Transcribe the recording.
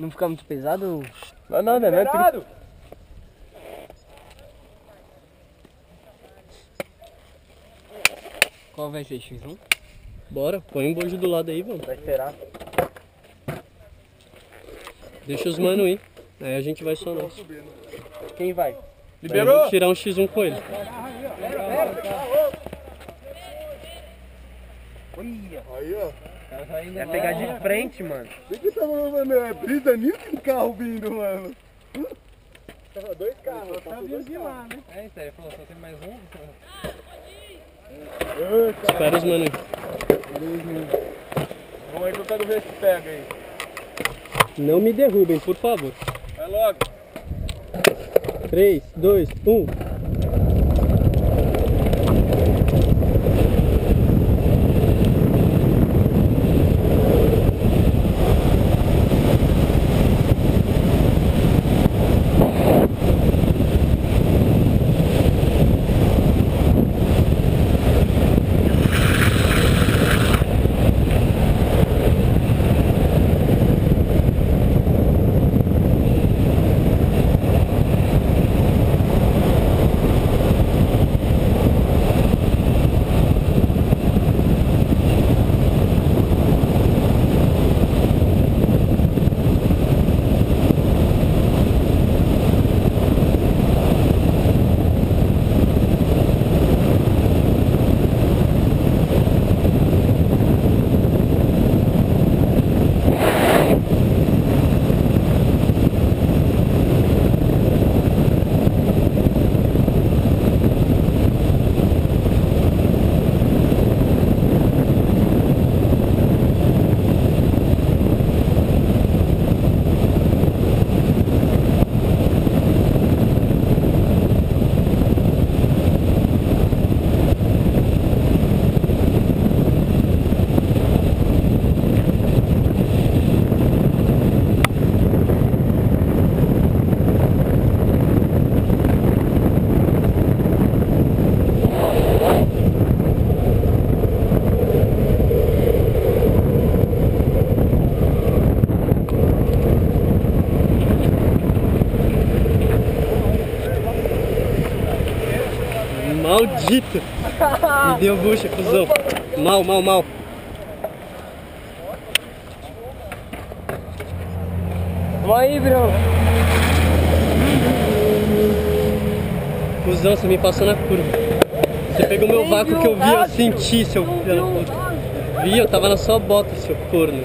Não fica muito pesado? Não, nada, não é pesado. Qual vai ser, X1? Bora, põe um bojo do lado aí, vamos. Vai esperar. Deixa os mano ir. Aí a gente vai só nós. Quem vai? Liberou? Vamos tirar um X1 com ele. Aí, ó. Vai pegar de frente, mano. O que tá, mano? É brisa nisso que o carro vindo, mano. Tava dois carros, tá vindo de lá, né? É, isso aí, falou, só tem mais um. Espera os mano ir. Vamos aí que eu quero ver se pega aí. Não me derrubem, por favor. Vai logo. 3, 2, 1. Maldito! Me deu bucha, cuzão. Mal. Vamos aí, Bruno. Cuzão, você me passou na curva. Você pegou meu vácuo que eu vi, eu senti, seu filho da puta. Vi, eu tava na sua bota, seu corno.